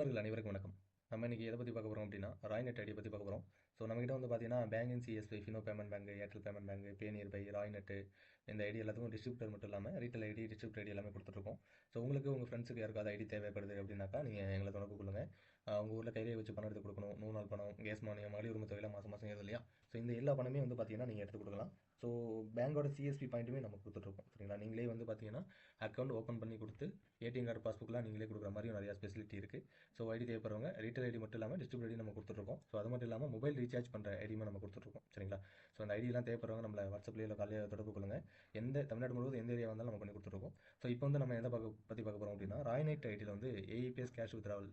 நண்பர்கள் அனைவருக்கும் வணக்கம். நம்ம இன்னைக்கு எதை பற்றி பார்க்க போகிறோம் அப்படின்னா ராய்நெட் ஐடியை பற்றி பார்க்க போகிறோம். ஸோ நம்மகிட்ட வந்து பார்த்தீங்கன்னா bank CSP, Fino payment bank, Airtel payment bank, Paynearby, Roinet இந்த ஐடி எல்லாத்துக்கும் டிஸ்ட்ரிபியூட்டர் மட்டும் இல்லாமல் ரீட்டைல் ஐடி, டிஸ்ட்ரிபியூட்டர் ஐடி எல்லாமே கொடுத்துருக்கோம். ஸோ உங்களுக்கு உங்கள் ஃப்ரெண்ட்ஸுக்கு யாருக்காவது ஐடி தேவைப்படுது அப்படின்னாக்கா நீங்கள் எங்களை தொடர்பு கொள்ளுங்கள். உங்கள் ஊரில் கையிலே வச்சு பணம் எடுத்து கொடுக்கணும், 100 நாள் பணம், கேஸ் மானியம், மகளிர் உரிமை தொகையில் மாதம் மாதம் ஏறுது இல்லையா? ஸோ இந்த எல்லா பணமே வந்து பார்த்தீங்கன்னா நீங்கள் எடுத்து கொடுக்கலாம். ஸோ பேங்கோட சிஎஸ்பி பாயிண்ட்டுமே நம்ம கொடுத்துட்ருக்கோம். சரிங்களா? நீங்களே வந்து பார்த்தீங்கன்னா அக்கௌண்ட் ஓப்பன் பண்ணி கொடுத்து ஏடிஎம் கார்டு, பாஸ்புக்லாம் நீங்களே கொடுக்குற மாதிரியும் நிறையா ஸ்பெசிலிட்டி இருக்குது. ஸோ ஐடி தேவைப்படுறவங்க ரீட்டைல் ஐடி மட்டும் இல்லாமல் டிஸ்ட்ரிபியூட் ஐடி நம்ம கொடுத்துட்ருக்கோம். ஸோ அது மட்டும் இல்லாமல் மொபைல் ரீசார்ஜ் பண்ணுற ஐடியுமே நம்ம கொடுத்துட்ருக்கோம். சரிங்களா? ஸோ அந்த ஐடியெல்லாம் தேவைப்படுறவங்க நம்மளை வாட்ஸ்அப்லேயே இல்லை காலையில் தொடர்பு கொள்ளுங்கள். எந்த தமிழ்நாடு முழுவதும் எந்த ஏரியா வந்தாலும் நம்ம பண்ணி கொடுத்துருக்கோம். ஸோ இப்போ வந்து நம்ம எதை பற்றி பார்க்க போகிறோம் அப்படின்னா ராய்நெட் ஐடியில் வந்து AEPS cash withdrawal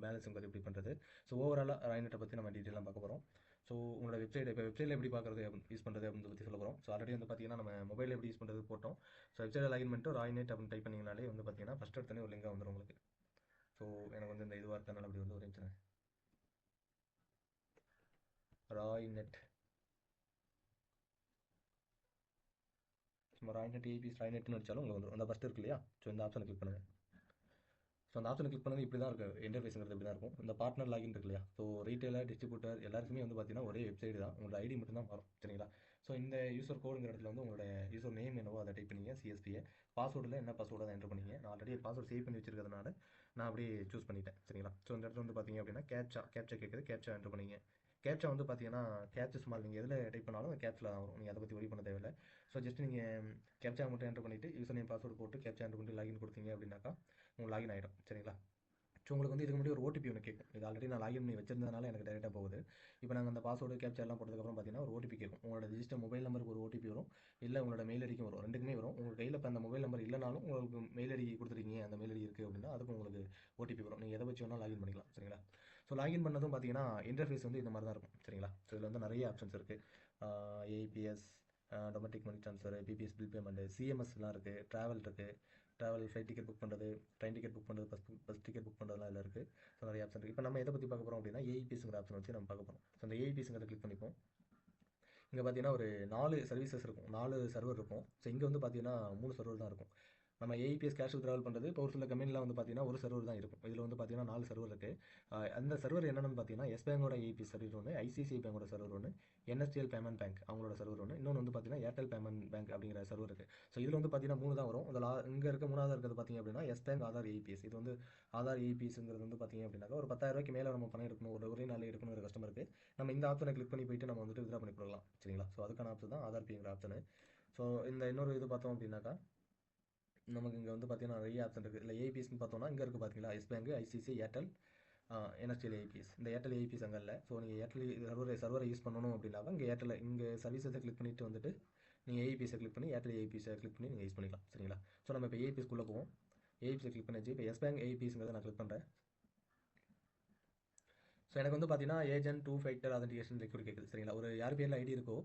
balance enquiry எப்படி பண்ணுறது. ஸோ ஓவராலாக ராய்நெட்டை பற்றி நம்ம டீட்டெயிலாக பார்க்க போகிறோம். ஸோ உங்களோட வெப்சைட்டில் எப்படி பார்க்குறது, யூஸ் பண்ணுறது அப்படின்னு பற்றி சொல்ல போகிறோம். ஸோ ஆல்ரெடி வந்து பார்த்தீங்கன்னா நம்ம மொபைலில் எப்படி யூஸ் பண்ணுறது போட்டோம். ஸோ வெப்சைட்டில் லாகின் பண்ணிட்டு ராய்நெட் அப்படின்னு டைப் பண்ணிங்கனாலே வந்து பார்த்தீங்கன்னா ஃபஸ்ட் எடுத்தோடனே ஒரு லிங்காக வந்துடும் உங்களுக்கு. ஸோ எனக்கு வந்து இந்த இதுவாக இருக்கனால அப்படி வந்து ஒரு நிமிஷம். ராய்நெட், சும்மா ராய்நெட் ஏபிஎஸ் ராய்நெட்னு அடிச்சாலும் உங்களுக்கு வந்துடும். அந்த ஃபஸ்ட் இருக்கு இல்லையா? ஸோ இந்த ஆப்ஷனை கிளிக் பண்ணுங்கள். ஸோ அந்த ஆப்ஷனை கிளிக் பண்ணது இப்படி தான் இருக்குது. இன்டர்ஃபேஸுங்கிறது இப்படி தான் இருக்கும். இந்த பார்ட்னர் லாகின் இருக்கு இல்லையா? ஸோ ரீட்டைலர், டிஸ்ட்ரிபியூட்டர் எல்லாருக்குமே வந்து பார்த்தீங்கன்னா ஒரே வெப்சைட் தான். உங்களோட ஐடி மட்டும் தான் மாறும். சரிங்களா? ஸோ இந்த யூசர் கோடுங்கிற இடத்துல வந்து உங்களோட யூசர் நேம் என்னவோ அதை டைப் பண்ணிங்க, சிஎஸ்பியை. பாஸ்வேர்டில் என்ன பாஸ்வேர்டை அதை என்டர் பண்ணிங்க. நான் ஆல்ரெடி பாஸ்வேர்டு சேவ் பண்ணி வச்சிருக்கிறதுனால நான் அப்படியே சூஸ் பண்ணிட்டேன். சரிங்களா? ஸோ இந்த இடத்துல வந்து பார்த்தீங்க அப்படின்னா கேப்சா கேட்குது. கேப்சா என்டர் பண்ணிங்க. கேப்சா வந்து பார்த்தீங்கன்னா கேப்சா ஸ்மால் நீங்கள் எதில் டைப் பண்ணாலும் அந்த கேப்சில் தான் வரும். நீங்கள் அதை பற்றி ஒரி பண்ண தேவையில்லை. ஸோ ஜஸ்ட் நீங்கள் கேப்சா மட்டும் என்டர் பண்ணிவிட்டு யூசர் நேம் பாஸ்வேர்டு போட்டு கேப்சா என்டர் பண்ணிட்டு லாகின் கொடுத்தீங்க அப்படின்னாக்கா உங்களுக்கு லாகின் ஆகிடும். சரிங்களா? ஸோ உங்களுக்கு வந்து இதுக்கு முன்னாடி ஒரு ஓடிபி ஒன்று கேட்கும். இது ஆல்ரெடி நான் லாகின் பண்ணி வச்சிருந்ததுனால எனக்கு டேரெக்டாக போகுது. இப்போ நாங்கள் அந்த பாஸ்வேர்டு கேப்சா எல்லாம் போட்டதுக்கப்புறம் பார்த்தீங்கன்னா ஒரு ஓடிபி கேட்கும். உங்களோட ரிஜிஸ்டர் மொபைல் நம்பருக்கு ஒரு ஓடிபி வரும், இல்லை உங்களோட மெயில் ஐடிக்கும் வரும். ரெண்டுக்குமே வரும். உங்கள் கையில் இப்போ அந்த மொபைல் நம்பர் இல்லைனாலும் உங்களுக்கு மெயில் ஐடி கொடுத்துருக்கீங்க, அந்த மெயில் ஐடி இருக்குது அப்படின்னா அதுக்கு உங்களுக்கு ஓடிபி வரும். நீங்கள் எதை வச்சு வேணால் லாகின் பண்ணிக்கலாம். சரிங்களா? ஸோ லாகின் பண்ணதும் பார்த்தீங்கன்னா இன்டர்ஃபேஸ் வந்து இந்த மாதிரி தான் இருக்கும். சரிங்களா? ஸோ இதில் வந்து நிறைய ஆப்ஷன்ஸ் இருக்குது. AEPS, domestic money transfer, BBPS bill payment, சிஎம்எஸ்லாம் இருக்குது, ட்ராவல் இருக்குது. ட்ராவல் ஃப்ளைட் டிக்கெட் புக் பண்ணுறது, ட்ரெயின் டிக்கெட் புக் பண்ணுறது, பஸ் டிக்கெட் புக் பண்ணுறதுலாம் இதில் இருக்குது. ஸோ நிறைய ஆப்ஷன் இருக்குது. இப்போ நம்ம எதை பற்றி பார்க்க போகிறோம் அப்படின்னா ஏஇபிஎஸ்ங்கிற ஆப்ஷன் வச்சு நம்ம பார்க்க போகிறோம். ஸோ அந்த ஏஇபிஎஸ்ங்கிறத கிளிக் பண்ணிப்போம். இங்கே பார்த்தீங்கன்னா ஒரு 4 சர்வீசஸ் இருக்கும், 4 சர்வர் இருக்கும். ஸோ இங்கே வந்து பார்த்தீங்கன்னா 3 சர்வர் தான் இருக்கும். நம்ம ஏஇபிஎஸ் கேஷ் வித்ட்ராவல் பண்ணுறது இப்போ ஒரு சில கம்பெனியில் வந்து பார்த்தீங்கன்னா ஒரு சர்வர் தான் இருக்கும். இதில் வந்து பார்த்தீங்கன்னா 4 சர்வர் இருக்குது. அந்த சர்வர் என்னென்னு பார்த்தீங்கன்னா எஸ் பேங்கோட ஏஇபிஎஸ் சர்வர் ஒன்று, ஐசிஐசிஐ பேங்கோட சர்வர் ஒன்று, என்எஸ்டிஎல் பேமெண்ட் பேங்க் அவங்களோட சர்வர் ஒன்று, இன்னொன்று வந்து பார்த்தீங்கன்னா ஏர்டெல் பேமெண்ட் பேங்க் அப்படிங்கிற சர்வர் இருக்குது. ஸோ இதில் வந்து பார்த்தீங்கன்னா 3 தான் வரும். அதில் இங்கே இருக்க 3வது இருக்கிறது பார்த்தீங்க அப்படின்னா எஸ் பேங்க் ஆதார் ஏஇபிஎஸ். இது வந்து ஆதார் ஏஇபிஎஸ்ங்கிறது வந்து பார்த்தீங்க அப்படின்னாக்கா ஒரு 10,000 ரூபாய்க்கு மேலே நம்ம பணம் எடுக்கணும், ஒரே நாளில் எடுக்கணுங்கிற கஸ்டமருக்கு நம்ம இந்த ஆப்ஷனை கிளிக் பண்ணி போயிட்டு நம்ம வந்துட்டு வித்ரா பண்ணி கொடுக்கலாம். சரிங்களா? ஸோ அதுக்கான ஆப்ஷன் தான் ஆதார் பேங்கிற ஆப்ஷனு. ஸோ இந்த இன்னொரு இது பார்த்தோம் அப்படின்னாக்கா நமக்கு இங்கே வந்து பார்த்தீங்கன்னா நிறைய ஆப்ஷன் இருக்குது. இல்லை ஏபிஎஸ்ன்னு பார்த்தோம்னா இங்கே இருக்குது பார்த்தீங்களா, Yes bank, ICC, Airtel, NSDL APS. இந்த ஏர்டெல் ஏபிஎஸ் அங்கே இல்லை. ஸோ நீங்கள் ஏர்டெல் சர்வரை யூஸ் பண்ணணும் அப்படின்னாக்கா இங்கே ஏர்டெல் இங்கே சர்வீஸை கிளிக் பண்ணிட்டு வந்துட்டு நீங்கள் ஏபிஎஸ்ஸை கிளிக் பண்ணி ஏர்டெல் ஏபிஎஸ்ஸை கிளிக் பண்ணி நீங்கள் யூஸ் பண்ணிக்கலாம். சரிங்களா? ஸோ நம்ம இப்போ ஏபிஎஸ்க்குள்ளே போவோம். ஏபிஎஸ்ஸை கிளிக் பண்ணிச்சு. இப்போ எஸ் பேங்க் ஏபிஎஸ்ங்கிறத நான் கிளிக் பண்ணுறேன். ஸோ எனக்கு வந்து பார்த்தீங்கன்னா ஏஜென்ட் 2 ஃபேக்டர் ஆதென்டிகேஷன் ரெக்யூர் கேட்குது. சரிங்களா? ஒரு யார் பேரில் ஐடி இருக்கோ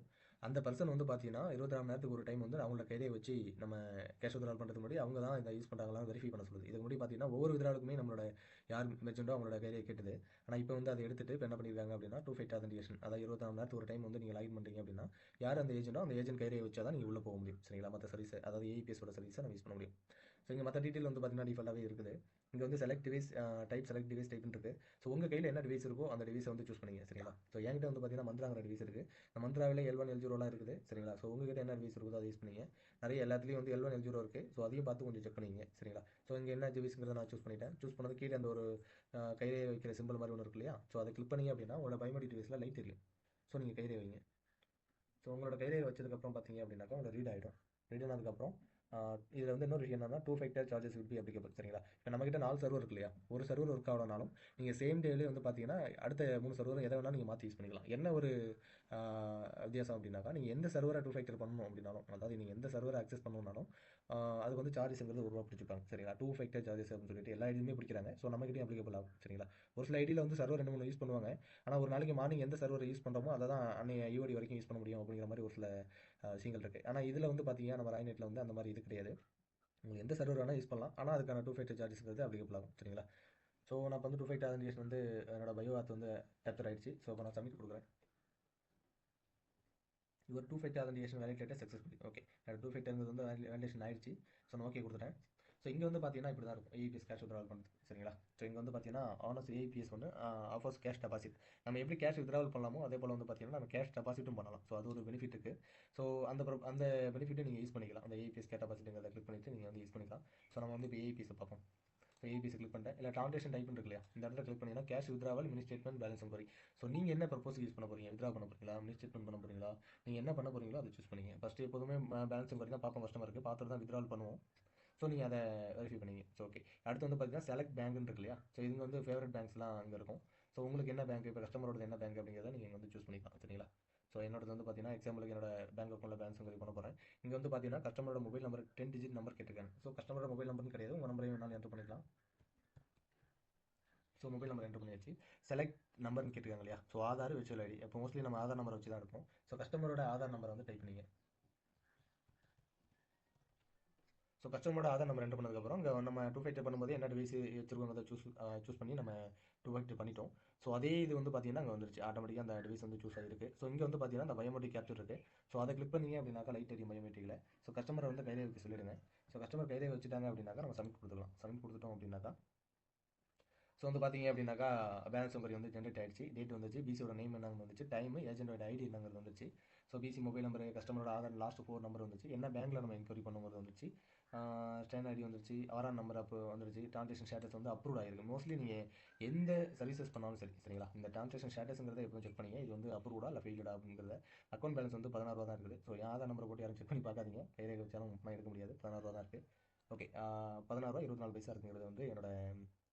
அந்த பர்சன் வந்து பார்த்தீங்கன்னா 24 மணி நேரத்துக்கு ஒரு டைம் வந்து அவங்களோட கையை வச்சு நம்ம கேஷ் வித்ட்ரால் பண்ணுறதுக்கு முன்னாடி அவங்க தான் இதை யூஸ் பண்ணுறாங்களான்னு வெரிஃபை பண்ண சொல்லுது. இதுக்கு முன்னாடி பார்த்தீங்கன்னா ஒவ்வொரு வித்ட்ராலுக்குமே நம்மளோட யார் மெர்ச்செண்டோ அவங்களோட கையை கேட்டுது. ஆனால் இப்போ வந்து அதை எடுத்துட்டு இப்போ என்ன பண்ணியிருக்காங்க அப்படின்னா 2 ஃபேக்டர் ஆதென்டிகேஷன், அதாவது 24 மணி நேரத்துக்கு ஒரு டைம் வந்து நீங்கள் லாகின் பண்ணுறீங்க அப்படின்னா யார் அந்த ஏஜென்ட்டோ அந்த ஏஜென்ட் கையை வச்சா தான் நீங்கள் உள்ளே போக முடியும். சரிங்களா? மற்ற சர்வீஸ் அதாவது ஏஇபிஎஸோட சர்வீஸை நம்ம யூஸ் பண்ண முடியும். ஸோ இங்கே மற்ற டீட்டெயில் வந்து பார்த்தீங்கன்னா டிஃபால்ட்டாகவே இருக்குது. இங்கே வந்து select device type, select device டைப்னு இருக்குது. ஸோ உங்கள் கையில் என்ன டிவைஸ் இருக்கோ அந்த டிவைஸை வந்து சூஸ் பண்ணிங்க. சரிங்களா? ஸோ என்கிட்ட வந்து பார்த்தீங்கன்னா மந்த்ராங்கிற டிவைஸ் இருக்குது. இந்த மந்த்ராவில் L1 L0 இருக்குது. சரிங்களா? ஸோ உங்ககிட்ட என்ன டிவைஸ் இருக்கோ அதை யூஸ் பண்ணிங்க. நிறைய எல்லாத்துலேயும் வந்து L1 L0 இருக்குது. ஸோ அதையும் பார்த்து கொஞ்சம் செக் பண்ணிங்க. சரிங்களா? ஸோ இங்கே என்ன டிவைஸ்ங்கிறத நான் சூஸ் பண்ணிட்டேன். சூஸ் பண்ணது கீழே அந்த ஒரு கையிலே வைக்கிற சிம்பிள் மாதிரி ஒன்று இருக்கு இல்லையா? ஸோ அதை கிளிக் பண்ணிங்க அப்படின்னா உங்களோட பயோமெட்ரிக் டிவைஸில் லைட் தெரியும். ஸோ நீங்கள் கையிலே வைங்க. ஸோ உங்களோட கையிலே வச்சதுக்கப்புறம் பார்த்தீங்க அப்படின்னாக்கா உங்களோட ரீட் ஆகிடும். ரீட் ஆனதுக்கப்புறம் இதில் வந்து இன்னொரு விஷயம் என்னன்னா 2 factor charges will be applicable. சரிங்களா? இப்போ நம்மகிட்ட 4 சர்வர் இருக்கு இல்லையா? ஒரு சர்வர் ஒர்க் ஆகணும்னாலும் நீங்கள் சேம் டேலேயே வந்து பார்த்தீங்கன்னா அடுத்த 3 சர்வரும் எதை வேணாலும் நீங்கள் மாற்றி யூஸ் பண்ணிக்கலாம். என்ன ஒரு வித்தியாசம் அப்படின்னாக்கா நீங்கள் எந்த சர்வரை 2 ஃபேக்டர் பண்ணணும் அப்படின்னாலும், அதாவது நீங்கள் எந்த சர்வரை அக்சஸ் பண்ணணும்னாலும் அதுக்கு வந்து சார்ஜஸ்ங்கிறது ஒரு ரூபா பிடிச்சிப்பாங்க. சரிங்களா? 2 ஃபேக்டர் சார்ஜஸ் அப்படின்னு சொல்லிட்டு எல்லா ஐடியுமே பிடிக்கிறாங்க. ஸோ நம்மகிட்டயும் அப்ளிகபிள் ஆகும். சரிங்களா? ஒரு சில ஐடியில் வந்து சர்வர் 2 3 யூஸ் பண்ணுவாங்க. ஆனால் ஒரு நாளைக்கு மார்னிங் எந்த சர்வரை யூஸ் பண்ணுறோமோ அதை தான் அன்னைய ஈஓடி வரைக்கும் யூஸ் பண்ண முடியும் அப்படிங்கிற மாதிரி ஒரு சில விஷயங்கள் இருக்குது. ஆனால் இதில் வந்து பார்த்தீங்கன்னா நம்ம ராய்நெட்டில் வந்து அந்த மாதிரி இது கிடையாது. உங்களுக்கு எந்த சர்வர் வேணால் யூஸ் பண்ணலாம். ஆனால் அதுக்கான 2 ஃபேக்டர் சார்ஜஸ்ங்கிறது அப்ளிகபிள் ஆகும். சரிங்களா? ஸோ நான் இப்போ வந்து 2 ஃபேக்டர் ஆதென்டிகேஷன் வந்து என்னோட பயோ ஆத் வந்து கேப்சர் ஆயிடுச்சு. ஸோ இப்போ நான் சப்மிட் கொடுக்குறேன். Your 2 factor authentication validated successfully. Okay, என்னோட 2 ஃபேக்டர்ங்கிறது வந்து வேலிடேஷன் ஆயிடுச்சு. ஸோ நான் ஓகே கொடுத்துட்டேன். ஸோ இங்கே வந்து பார்த்தீங்கன்னா இப்படி தான் இருக்கும் ஏஇபிஎஸ் கேஷ் வித்ராவல் பண்ணுறது சரிங்களா. ஸோ இங்கே வந்து பார்த்தீங்கன்னா ஆனஸ் ஏஇபிஎஸ் ஒன்று ஆஃபர்ஸ் கேஷ் டெபாசிட். நம்ம எப்படி கேஷ் வித்ராவல் பண்ணலாமோ அதே போல் வந்து பார்த்தீங்கன்னா நம்ம கேஷ் டெபாசிட்டும் பண்ணலாம். ஸோ அது ஒரு பெனிஃபிட் இருக்குது. ஸோ அந்த பெனிஃபிட்டை நீங்கள் யூஸ் பண்ணிக்கலாம். அந்த ஏஇபிஎஸ் கேஷ் டெபாசிட்டுங்கிறத கிளிக் பண்ணிவிட்டு நீங்கள் வந்து யூஸ் பண்ணிக்கலாம். ஸோ நம்ம வந்து இப்போ ஏஇபிஎஸ் பார்ப்போம். ஸோ ஏபிஎஸ் கிளிக் பண்ணிட்டேன். இல்லை ட்ரான்சாக்ஷன் டைப் இருக்கு இல்லையா, இந்த இடத்துல கிளிக் பண்ணிங்கன்னா cash withdrawal mini statement balance enquiry. So நீங்கள் என்ன பர்பஸ் யூஸ் பண்ண போறீங்க, வித்ரா பண்ண போறீங்களா, மினி ஸ்டேட்மெண்ட் பண்ண போறீங்களா, நீங்கள் என்ன பண்ண போறீங்களோ அதை சூஸ் பண்ணிங்க. ஃபஸ்ட்டு எப்போதுமே பேலன்ஸ் என்கொயரி தான் பார்ப்போம் கஸ்டமருக்கு, பார்த்துட்டு தான் வித்ராவல் பண்ணுவோம். ஸோ நீங்கள் அதை வெரிஃபை பண்ணிங்க. ஸோ ஓகே, அடுத்து வந்து பார்த்தீங்கன்னா செலக்ட் பேங்க்னு இருக்கு இல்லையா. ஸோ இது வந்து ஃபேவரட் பேங்க்ஸ்லாம் அங்கே இருக்கும். ஸோ உங்களுக்கு என்ன பேங்க், இப்போ கஸ்டமரோட என்ன பேங்க் அப்படிங்கிறத நீங்கள் வந்து சூஸ் பண்ணிக்கலாம் சரிங்களா. ஸோ என்னோட வந்து பார்த்தீங்கன்னா எக்ஸாம்பிளுக்கு என்னோட பேங்க் அக்கௌண்ட்டில் பேலன்ஸ் என்கொயரி பண்ண போகிறேன். இங்கே வந்து பார்த்தீங்கன்னா கஸ்டமரோட மொபைல் நம்பர் 10 டிஜிட் நம்பர் கேட்டிருக்காங்க. ஸோ கஸ்டமரோட மொபைல் நம்பர்னு கிடையாது, உங்கள் நம்பரையும் வேணாலும் என்ட்ரு பண்ணிக்கலாம். ஸோ மொபைல் நம்பர் என்ட்ரு பண்ணியாச்சு. செலக்ட் நம்பர்னு கேட்டிருக்காங்க இல்லையா. ஸோ ஆதார் விர்ச்சுவல் ஐடி, இப்போ மோஸ்ட்லி நம்ம ஆதார் நம்பரை வச்சு தான் இருக்கும். ஸோ கஸ்டமரோட ஆதார் நம்பரை வந்து டைப் பண்ணிங்க. ஸோ கஸ்டமரோட ஆதார் நம்பர் என்ட்ரு பண்ணதுக்கப்புறம் இங்கே நம்ம 2FACTOR பண்ணும்போது என்ன டிவைஸ் வச்சிருக்கோம் அதை சூஸ் பண்ணி நம்ம 2FACTOR பண்ணிட்டோம். ஸோ அதே இது வந்து பார்த்தீங்கன்னா அங்கே வந்துருச்சு ஆட்டோமேட்டிக்காக அந்த டிவைஸ் வந்து சூஸ் ஆகிருக்கு. ஸோ இங்கே வந்து பார்த்தீங்கன்னா அந்த பயோமெட்ரிக் கேப்சர் இருக்குது. ஸோ அதை கிளிக் பண்ணிங்க அப்படின்னாக்கா லைட் எரியும் பயோமெட்ரிக்கில். ஸோ கஸ்டமரை வந்து கையிலே வைக்க சொல்லிடுங்க. ஸோ கஸ்டமர் கையிலே வச்சுட்டாங்க அப்படின்னாக்கா நம்ம சப்மிட் கொடுத்துக்கலாம். சப்மிட் கொடுத்துட்டோம் அப்படின்னாக்கா ஸோ வந்து பார்த்தீங்க அப்படின்னாக்கா பேலன்ஸ் என்கொயரி வந்து ஜென்ரேட் ஆயிடுச்சு. டேட் வந்துச்சு, பிசியோட நேம் என்னங்க வந்துச்சு, டைம், ஏஜென்டோட ஐடி என்னங்கிறது வந்துச்சு. ஸோ பிசி மொபைல் நம்பர், கஸ்டமரோட ஆதார் லாஸ்ட் 4 நம்பர் வந்துச்சு, என்ன பேங்க்கில் நம்ம என்கொயரி பண்ணும்போது வந்துச்சு, ஸ்டேன் ஐடி வந்துருச்சு, ஆர்ஆர் நம்பர் அப்போ வந்துருச்சு, ட்ரான்சாக்ஷன் ஸ்டேட்டஸ் வந்து அப்ரூவ் ஆயிருக்கு. மோஸ்ட்லி நீங்கள் எந்த சர்வீசஸ் பண்ணாலும் சரி சரிங்களா, இந்த ட்ரான்சாக்ஷன் ஸ்டேட்டஸ்ங்கிறத எப்போ செக் பண்ணிங்க, இது வந்து அப்ரூவ்டா இல்லை ஃபெயில்டா அப்படிங்கிறத. அக்கௌண்ட் பேலன்ஸ் வந்து 16 ரூபா தான் இருக்குது. ஸோ ஆதார் நம்பரை போட்டு யாரும் செக் பண்ணி பார்க்காதீங்க, கைரேகை வச்சாலும் பணம் எடுக்க முடியாது. 16 ரூபா தான் இருக்குது. ஓகே, 16 ரூபா 24 பைசா இருக்குங்கிறது வந்து என்னோட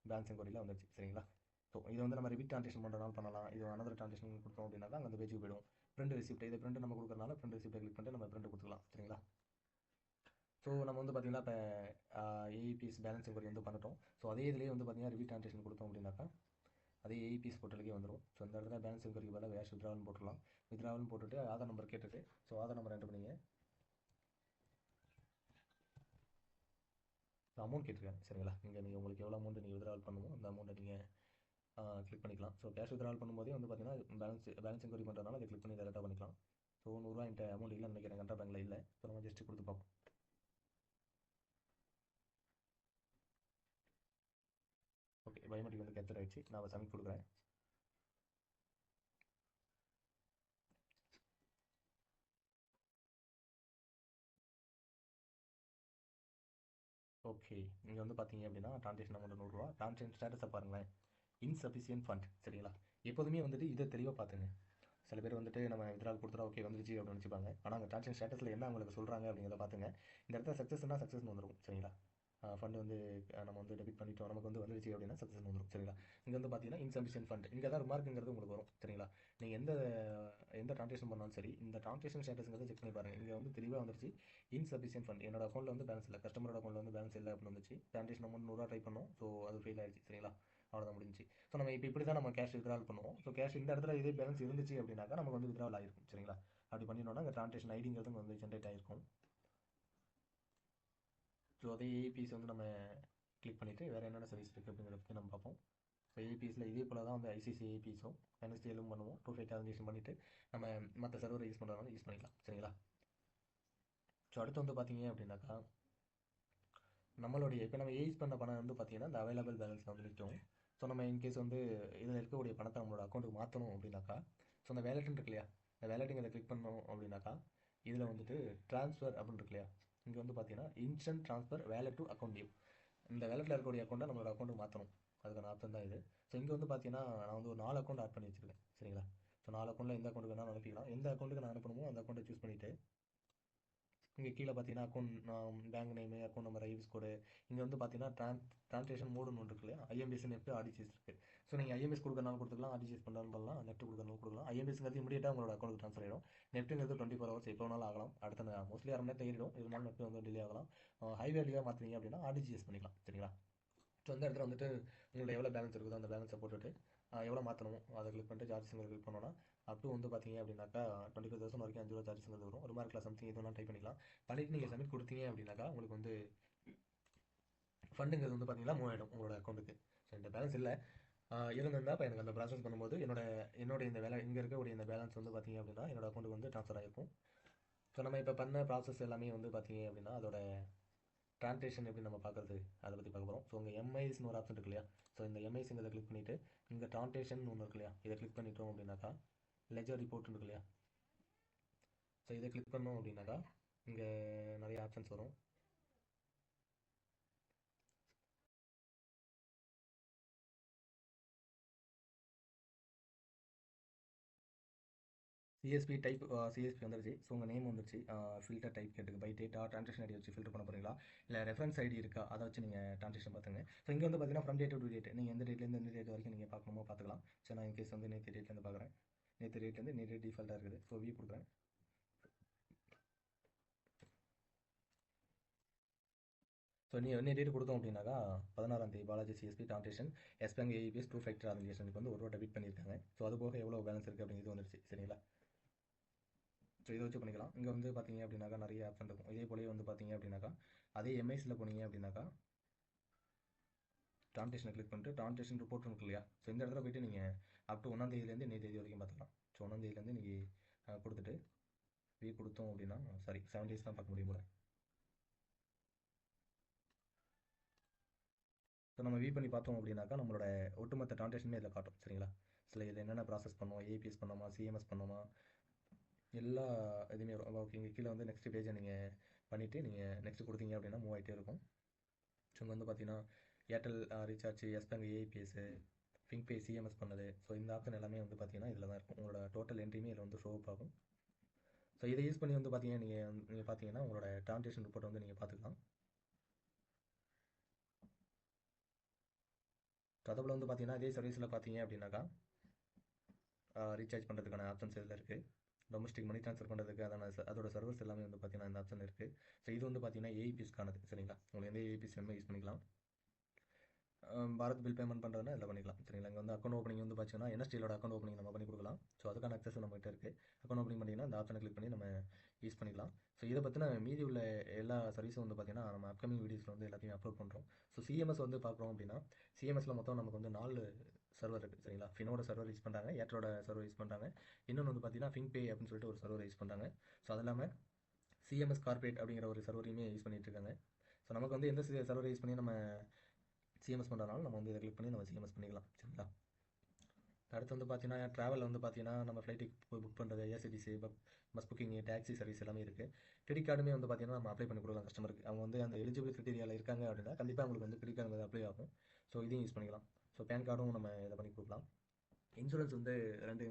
பேலன்ஸ் என்கொயரியில் வந்துச்சு சரிங்களா. ஸோ இது வந்து நம்ம ரிப்பீட் ட்ரான்சாக்ஷன் பண்ணுறதுனால பண்ணலாம். இது அனதர் ட்ரான்சாக்ஷன் கொடுத்தோம் அப்படின்னா அந்த பேஜுக்கு போய்டும். பிரிண்ட் ரிசிப்ட், இதை பிரிண்ட் நம்ம கொடுக்கறனால பிரிண்ட் ரிசிப்ட்டை கிளிக் பண்ணிட்டு நம்ம பிரிண்ட் கொடுத்துக்கலாம் சரிங்களா. ஸோ நம்ம வந்து பார்த்தீங்கன்னா இப்போ ஏஇபிஎஸ் பேலன்ஸ் என்கொயரி வந்து பண்ணிட்டோம். ஸோ அதே இதிலேயே வந்து பார்த்தீங்கன்னா ரிப்பீட் ட்ரான்சாக்ஷன் கொடுத்தோம் அப்படின்னாக்கா அதே ஏஇபிஎஸ் போர்ட்டலுக்கே வந்துடும். ஸோ இந்த இடத்துல பேலன்ஸ் என்கொயரிக்கு பதிலாக கேஷ் வித்ராவல் போட்டுடலாம். வித்ராவல் போட்டுட்டு ஆதார் நம்பர் கேட்டுட்டு ஸோ ஆதார் நம்பர் என்ட்ரு பண்ணிங்க. அமௌண்ட் கேட்டிருக்காங்க சரிங்களா. இங்கே நீங்கள் உங்களுக்கு எவ்வளோ அமௌண்ட் நீங்கள் வித்ராவல் பண்ணுமோ அந்த அமௌண்ட்டை நீங்கள் கிளிக் பண்ணிக்கலாம். ஸோ கேஷ் வித்ராவல் பண்ணும்போதே வந்து பார்த்தீங்கன்னா பேலன்ஸ் என்கொயரி பண்ணுறதுனால அதை கிளிக் பண்ணி டேரெக்டாக பண்ணிக்கலாம். ஸோ 100 ரூபா என்கிட்ட அமௌண்ட் இல்லைன்னு நினைக்கிறேன், கனரா பேங்க்கில் இல்லை. ஸோ நம்ம ஜஸ்ட் கொடுத்து பார்ப்போம். ஓகே, பயோமெட்ரிக் வந்து கேப்சர் ஆயிடுச்சு. நான் சப்மிட் கொடுக்குறேன். ஓகே, இங்கே வந்து பார்த்தீங்க அப்படின்னா ட்ரான்சாக்ஷன் அமௌண்ட் 100 ரூபா. ட்ரான்சாக்ஷன் ஸ்டேட்டஸை பாருங்களேன், இன்சஃபிஷியன்ட் ஃபண்ட் சரிங்களா. எப்போதுமே வந்துட்டு இதை தெளிவாக பார்த்துங்க. சில பேர் வந்துட்டு நம்ம வித்ரால் கொடுத்துட்டா ஓகே வந்துருச்சு அப்படின்னு நினச்சிப்பாங்க. ஆனால் அங்கே ட்ரான்சாக்ஷன் ஸ்டேட்டஸில் என்ன உங்களுக்கு சொல்கிறாங்க அப்படிங்கிறத பார்த்துங்க. இந்த இடத்துல சக்ஸஸ்னா சக்ஸஸ் வந்துடும் சரிங்களா. ஃபண்ட் வந்து நம்ம வந்து டெபிட் பண்ணிட்டோம், நமக்கு வந்து வந்துருச்சு அப்படின்னா சக்ஸஸ் வந்துடும் சரிங்களா. இங்கே வந்து பார்த்தீங்கன்னா இன்சஃபிஷியன்ட் ஃபண்ட், இங்கே தான் ரிமார்க்குங்கிறது உங்களுக்கு வரும் சரிங்களா. நீங்கள் எந்த ட்ரான்சாக்ஷன் பண்ணாலும் சரி இந்த ட்ரான்சாக்ஷன் ஸ்டேட்டஸ்ங்கிறத செக் பண்ணி பாருங்கள். இங்கே வந்து தெளிவாக வந்துருச்சு இன்சஃபிஷியன்ட் ஃபண்ட், என்னோட அக்கௌண்ட்டில் வந்து பேலன்ஸ் இல்லை, கஸ்டமரோட அக்கௌண்ட்டில் வந்து பேலன்ஸ் இல்லை அப்படின்னு வந்துச்சு. ட்ரான்சாக்ஷன் அமௌண்ட் 100 ரூபா ட்ரை பண்ணோம். ஸோ அது ஃபெயில் ஆயிடுச்சு சரிங்களா. அவ்வளோதான் முடிஞ்சு. ஸோ நம்ம இப்போ இப்படி தான் நம்ம கேஷ் வித்ராவல் பண்ணுவோம். ஸோ கேஷ் இந்த இடத்துல இதே பேலன்ஸ் இருந்துச்சு அப்படின்னாக்கா நமக்கு வந்து வித்ராவல் ஆகிருக்கும் சரிங்களா. அப்படி பண்ணினோன்னா அந்த ட்ரான்சாக்ஷன் ஐடிங்கிறது வந்து ஜென்ரேட் ஆகிருக்கும். ஸோ அதே ஏபிஎஸ் வந்து நம்ம கிளிக் பண்ணிவிட்டு வேறு என்னென்ன சர்வீஸ் இருக்குது அப்படிங்கிறத பற்றி நம்ம பார்ப்போம். ஸோ ஏபிஎஸ்சில் இதே போல் தான் வந்து ஐசிசி ஏபிஎஸும் என்எஸ்டிஎல்லும் பண்ணுவோம். 2FACTOR ஆதென்டிகேஷன் பண்ணிவிட்டு நம்ம மற்ற சர்வரை யூஸ் பண்ணுறதுனால யூஸ் பண்ணிக்கலாம் சரிங்களா. ஸோ அடுத்து வந்து பார்த்தீங்க அப்படின்னாக்கா நம்மளுடைய இப்போ நம்ம யூஸ் பண்ண பணம் வந்து பார்த்தீங்கன்னா இந்த அவைலபிள் பேலன்ஸில் வந்து நிற்கும். ஸோ நம்ம இன்கேஸ் வந்து இதில் இருக்கக்கூடிய பணத்தை நம்மளோட அக்கௌண்ட்டுக்கு மாற்றணும் அப்படின்னாக்கா ஸோ அந்த வேலெட்னு இருக்கு இல்லையா, இந்த வேலெட்டுங்கிறத கிளிக் பண்ணோம் அப்படின்னாக்கா இதில் வந்துட்டு ட்ரான்ஸ்ஃபர் அப்படின்னு இருக்கு இல்லையா, இங்கே வந்து பார்த்தீங்கன்னா instant transfer wallet to account new, இந்த வேலெட்டில் இருக்கக்கூடிய அக்கௌண்ட்டை நம்மளோட அக்கௌண்ட்டுக்கு மாற்றணும், அதுக்கான ஆப்ஷன் தான் இது. ஸோ இங்கே வந்து பார்த்தீங்கன்னா நான் வந்து ஒரு 4 அக்கௌண்ட் ஆட் பண்ணி வச்சிருக்கேன் சரிங்களா. ஸோ 4 அக்கௌண்ட்டில் எந்த அக்கௌண்ட்டுக்கு வேணாலும் அனுப்பிக்கலாம். எந்த அக்கௌண்ட்டுக்கு நான் அனுப்பணுமோ அந்த அக்கௌண்ட்டை சூஸ் பண்ணிவிட்டு இங்கே கீழே பார்த்தீங்கன்னா account bank name, account number, IFS கோடு, இங்கே வந்து பார்த்தீங்கன்னா ட்ரான்சாக்ஷன் மோடுன்னு ஒன்று இருக்கு இல்லையா, ஐஎம்பிஎஸ், நெஃப்ட், ஆர்டிஜிஎஸ் இருக்குது. ஸோ நீங்கள் ஐஎம்பிஎஸ் கொடுக்கறனாலும் கொடுத்துக்கலாம், ஆர்டிஜிஎஸ் பண்ணாலும் பண்ணலாம், நெஃப்ட் கொடுக்கறனாலும் கொடுக்கலாம். ஐஎம்பிஎஸ்ங்கிறது இமீடியட்டாக உங்களோட அக்கௌண்ட்டுக்கு ட்ரான்ஸ்ஃபர் ஆகிடும். நெஃப்ட்டுங்கிறது 24 ஹவர்ஸ் எப்போ வேணாலும் ஆகலாம். அடுத்த மோஸ்ட்லி 1/2 மணி நேரத்தில் ஏறிடும், இருந்தாலும் நெஃப்ட் வந்து டிலே ஆகலாம். ஹைவேலியாக மாற்றுறீங்க அப்படின்னா ஆர்டிஜிஎஸ் பண்ணிக்கலாம் சரிங்களா. ஸோ அந்த இடத்துல வந்துட்டு உங்கள்ட்ட எவ்வளோ பேலன்ஸ் இருக்குதோ அந்த பேலன்ஸை போட்டுட்டு எவ்வளோ மாற்றணும் அதை கிளிக் பண்ணிட்டு சார்ஜஸ்ங்கிறது கிளிக் பண்ணோன்னா அப் டு வந்து பார்த்தீங்க அப்படின்னாக்கா 25,000 வரைக்கும் 5 ரூபா சார்ஜஸ்ங்கிறது வரும். ஒரு மார்க்கில் சம்திங் இதெல்லாம் டைப் பண்ணிக்கலாம். பண்ணிவிட்டு நீங்கள் சப்மிட் கொடுத்தீங்க அப்படின்னாக்கா உங்களுக்கு வந்து ஃபண்டுங்கிறது வந்து பார்த்தீங்கன்னா மூவ் ஆகிடும் உங்களோட அக்கௌண்ட்டுக்கு. ஸோ இந்த பேலன்ஸ் இல்லை இருந்திருந்தால் இப்போ எனக்கு அந்த ப்ராசஸ் பண்ணும்போது என்னோட இந்த வேலை இங்கே இருக்கக்கூடிய இந்த பேலன்ஸ் வந்து பார்த்தீங்க அப்படின்னா என்னோட அக்கௌண்ட்டுக்கு வந்து ட்ரான்ஸ்ஃபர் ஆகிருக்கும். ஸோ நம்ம இப்போ பண்ண ப்ராசஸ் எல்லாமே வந்து பார்த்தீங்க அப்படின்னா அதோட ட்ரான்ஸ்லேஷன் எப்படி நம்ம பார்க்குறது அதை பற்றி பார்க்க போகிறோம். ஸோ உங்கள் எம்ஐஸ்னு ஒரு ஆப்ஷன் இருக்கு இல்லையா, ஸோ இந்த எம்ஐஸுங்கிறத கிளிக் பண்ணிவிட்டு இங்கே ட்ரான்ஸ்லேஷன் ஒன்று இருக்கு இல்லையா, இதை கிளிக் பண்ணிட்டோம் அப்படின்னாக்கா லெஜர் ரிப்போர்ட் இருக்கு இல்லையா, ஸோ இதை கிளிக் பண்ணோம் அப்படின்னாக்கா இங்கே நிறைய ஆப்ஷன்ஸ் வரும். சிஎஸ்பி டைப் சிஎஸ்பி வந்துருச்சு. ஸோ உங்கள் நேம் வந்துருச்சு. ஃபில்டர் டைப் கேட்டுக்கு பை டேட்டா ட்ரான்சாக்ஷன் ஐடி வச்சு ஃபில்டர் பண்ண போகிறீங்களா, இல்லை ரெஃபரன்ஸ் ஐடி இருக்கா, அதை வச்சு நீங்கள் ட்ரான்சாக்ஷன் பார்த்துங்க. ஸோ இங்கே வந்து பார்த்தீங்கன்னா ஃப்ரம் டேட் டு டேட், நீங்கள் எந்த டேட்லேருந்து எந்த டேட் வரைக்கும் நீங்கள் பார்க்கணுமோ பார்த்துக்கலாம். ஸோ நான் இன்கேஸ் வந்து நேற்று டேட்லேருந்து பார்க்குறேன். நேற்று டேட்லேருந்து நேற்று டிஃபால்ட்டாக இருக்குது. ஸோ வியூ கொடுக்குறேன். ஸோ நீ என்ன டேட் கொடுத்தோம் அப்படின்னாக்கா 16ஆம் தேதி Balaji CSP transaction yes bank AEPS 2 factor ஆதன்டிகேஷனுக்கு வந்து ₹1 டெபிட் பண்ணியிருக்காங்க. ஸோ அது போக எவ்வளோ பேலன்ஸ் இருக்குது அப்படிங்கிறது வந்துருச்சு. சரிங்களா, ஸோ இதை வச்சு பண்ணிக்கலாம். இங்கே வந்து பார்த்தீங்க அப்படின்னாக்கா நிறைய ஆப்ஷன் இருக்கும். இதே போலயே வந்து பார்த்தீங்க அப்படின்னாக்கா அதே எம்ஐஸில் போனீங்க அப்படின்னாக்கா ட்ரான்சாக்ஷனை கிளிக் பண்ணிட்டு ட்ரான்சாக்ஷன் ரிப்போர்ட் இருக்கு இல்லையா, ஸோ இந்த இடத்துல போய்ட்டு நீங்கள் அப் டு 1ஆம் தேதியிலேருந்து இன்னைய தேதி வரைக்கும் பார்த்துக்கலாம். ஸோ 1ஆம் தேதியிலேருந்து இன்றைக்கி கொடுத்துட்டு வியூ கொடுத்தோம் அப்படின்னா சாரி 7 days தான் பார்க்க முடியும் போல. ஸோ நம்ம வியூ பண்ணி பார்த்தோம் அப்படின்னாக்கா நம்மளோட ஒட்டுமொத்த ட்ரான்சாக்ஷனுமே இதில் காட்டும். சரிங்களா, சில இதில் என்னென்ன ப்ராசஸ் பண்ணோம், ஏபிஎஸ் பண்ணோமா, சிஎம்எஸ் பண்ணோமா, எல்லா இதுவுமே வரும். ஓகே, இங்கே கீழே வந்து நெக்ஸ்ட் பேஜை நீங்கள் பண்ணிவிட்டு நீங்கள் நெக்ஸ்ட் கொடுத்தீங்க அப்படின்னா மூவ் ஆகிட்டே இருக்கும். ஸோ இங்கே வந்து பார்த்தீங்கன்னா Airtel recharge, yes bank AEPS, Fingpay CMS பண்ணது, ஸோ இந்த ஆப்ஷன் எல்லாமே வந்து பார்த்தீங்கன்னா இதில் தான் இருக்கும். உங்களோட டோட்டல் என்ட்ரியுமே இதில் வந்து ஷோ அப் ஆகும். ஸோ இதை யூஸ் பண்ணி வந்து பார்த்தீங்கன்னா நீங்கள் பார்த்தீங்கன்னா உங்களோட ட்ரான்சாக்ஷன் ரிப்போர்ட் வந்து நீங்கள் பார்த்துக்கலாம். அதுபோல் வந்து பார்த்தீங்கன்னா இதே சர்வீஸில் பார்த்தீங்க அப்படின்னாக்கா ரீசார்ஜ் பண்ணுறதுக்கான ஆப்ஷன்ஸ் இதில் இருக்குது. டொமஸ்டிக் மணி ட்ரான்ஸ்ஃபர் பண்ணுறதுக்கு அதோட சர்வர்ஸ் எல்லாமே வந்து பார்த்தீங்கன்னா இந்த ஆப்ஷன் இருக்குது. ஸோ இது வந்து பார்த்தீங்கன்னா ஏஇபிஎஸ்க்கானது. சரிங்களா, உங்களுக்கு எந்த ஏஇபிஎஸ் வேணுமோ யூஸ் பண்ணிக்கலாம். பாரத் பில் பேமெண்ட் பண்ணுறதுனா இதில் பண்ணிக்கலாம். சரிங்களா, இங்கே வந்து அக்கௌண்ட் ஓப்பனிங் வந்து பார்த்தீங்கன்னா என்எஸ்டியோட அக்கௌண்ட் ஓப்பனிங் நம்ம பண்ணி கொடுக்கலாம். ஸோ அதுக்கான அக்சஸ் நம்மகிட்ட இருக்குது. அக்கௌண்ட் ஓப்பனிங் பண்ணிங்கன்னா இந்த ஆப்ஷனை கிளிக் பண்ணி நம்ம யூஸ் பண்ணிக்கலாம். ஸோ இதை பற்றின மீதி உள்ள எல்லா சர்வீஸும் வந்து பார்த்தீங்கன்னா நம்ம அப்கமிங் வீடியோஸில் வந்து எல்லாத்தையும் அப்லோட் பண்ணுறோம். ஸோ சிஎம்எஸ் வந்து பார்க்குறோம் அப்படின்னா சிஎம்எஸில் மொத்தம் நமக்கு வந்து 4 சர்வர் இருக்குது. சரிங்களா, ஃபினோட சர்வர் யூஸ் பண்ணுறாங்க, ஏர்டெலோட சர்வர் யூஸ் பண்ணுறாங்க, இன்னொன்று வந்து பார்த்தீங்கன்னா ஃபிங்பே அப்படின்னு சொல்லிட்டு ஒரு சர்வர் யூஸ் பண்ணுறாங்க. ஸோ அது இல்லாமல் சிஎம்எஸ் கார்பரேட் அப்படிங்கிற ஒரு சர்வரையுமே யூஸ் பண்ணிட்டு இருக்காங்க. ஸோ நமக்கு வந்து எந்த சர்வரை யூஸ் பண்ணி நம்ம சிஎம்எஸ் பண்ணுறதுனால நம்ம வந்து இதை கிளிக் பண்ணி நம்ம சிஎம்எஸ் பண்ணிக்கலாம். சரிங்களா, அடுத்து வந்து பார்த்தீங்கன்னா ட்ராவலில் வந்து பார்த்தீங்கன்னா நம்ம ஃப்ளைட்டுக்கு போய் புக் பண்ணுறது, ACDC bus booking, taxi service எல்லாமே இருக்குது. கிரெடிட் கார்டுமே வந்து பார்த்தீங்கன்னா நம்ம அப்ளை பண்ணி கொடுக்கலாம் கஸ்டமருக்கு. அவங்க வந்து அந்த எலிஜிபிள் கிரிட்டீரியாவில் இருக்காங்க அப்படின்னா கண்டிப்பாக உங்களுக்கு வந்து கிரெடிட் கார்டு அப்ளை ஆகும். ஸோ இதையும் யூஸ் பண்ணிக்கலாம். ஸோ பேன் கார்டும் நம்ம இதை பண்ணி கொடுக்கலாம். இன்சூரன்ஸ் வந்து ரெண்டு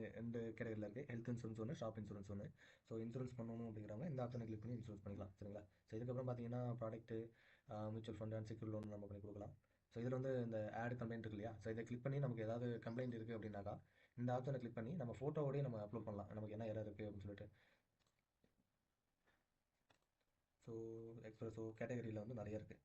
கேட்டகரியில் இருக்குது. ஹெல்த் இன்சூரன்ஸ் ஒன்று, ஷாப் இன்சூரன்ஸ் ஒன்று. ஸோ இன்சூரன்ஸ் பண்ணணும் அப்படிங்கிறவங்க இந்த ஆப்ஷனை கிளிக் பண்ணி இன்சூரன்ஸ் பண்ணிக்கலாம். சரிங்களா, ஸோ இதுக்கப்புறம் பார்த்தீங்கன்னா product, mutual fund and secure loan நம்ம பண்ணி கொடுக்கலாம். ஸோ இதில் வந்து இந்த ஆட் கம்ப்ளைண்ட் இருக்கு இல்லையா, ஸோ இதை கிளிக் பண்ணி நமக்கு ஏதாவது கம்ப்ளைண்ட் இருக்குது அப்படின்னாக்கா இந்த ஆப்ஷனை கிளிக் பண்ணி நம்ம ஃபோட்டோவோடய நம்ம அப்லோட் பண்ணலாம், நமக்கு என்ன எரர் இருக்குது அப்படின்னு சொல்லிட்டு. ஸோ கேட்டகரியில் வந்து நிறைய இருக்குது.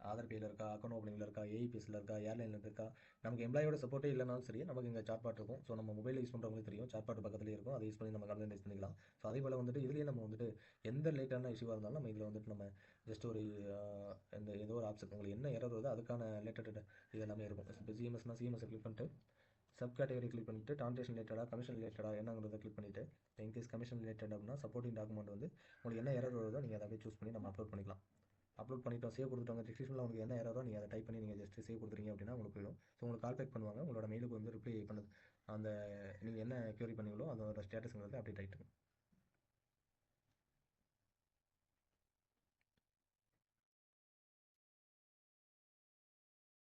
ஆதார் பேயில் இருக்கா, அக்கௌண்ட் ஓப்பனிங்கில் இருக்கா, ஏஇபிஎஸ்சில் இருக்கா, ஏர்லைனில் இருக்கா, நமக்கு எம்ப்ளாயோட சப்போர்ட்டே இல்லைனாலும் சரி நமக்கு இங்கே சாட் பாட் இருக்கும். ஸோ நம்ம மொபைல் யூஸ் பண்ணுறவங்களுக்கு தெரியும், சாட் பாட் பக்கத்துலேயே இருக்கும். அதை யூஸ் பண்ணி நம்ம கம்ப்ளைண்ட் யூஸ் பண்ணிக்கலாம். ஸோ அதே போல் வந்துட்டு இதுலேயே நம்ம வந்துட்டு எந்த ரிலேட்டடான இஷ்யூவாக இருந்தாலும் நம்ம இதில் வந்துட்டு நம்ம ஜஸ்ட் ஒரு இந்த ஏதோ ஒரு ஆப்ஷன் உங்களுக்கு என்ன எரர் வருதோ அதுக்கான ரிலேட்டட் இது எல்லாமே இருக்கும். இப்போ சிஎம்எஸ்னா சிஎம்எஸ் கிளிக் பண்ணிட்டு சப் கேட்டகரி கிளிக் பண்ணிவிட்டு ட்ரான்சாக்ஷன் ரிலேட்டடாக, கமிஷன் ரிலேட்டடாக என்னங்கிறத கிளிக் பண்ணிவிட்டு இன்கேஸ் கமிஷன் ரிலேட்டட் அப்படின்னா சப்போர்ட்டிங் டாக்குமெண்ட் வந்து உங்களுக்கு என்ன எரர் வருதோ நீங்கள் அதை அப்படியே சூஸ் பண்ணி நம்ம அப்லோட் பண்ணிக்கலாம். அப்லோட் பண்ணிட்டோம், சேவ் கொடுத்துட்டோங்க. டிஸ்கிரிப்ஷனில் உங்களுக்கு என்ன எரரோ நீங்கள் அதை டைப் பண்ணி நீங்கள் ஜஸ்ட் சேவ் கொடுத்துறீங்க அப்படின்னா உங்களுக்கு போயிடும். ஸோ உங்களுக்கு கால் பேக் பண்ணுவாங்க. உங்களோட மெயிலுக்கு வந்து ரிப்ளை பண்ணுது அந்த நீங்கள் என்ன க்யூரி பண்ணீங்களோ அதோட ஸ்டேட்டஸ்ங்கிறது அப்டேட் ஆகிட்டு இருக்கும்.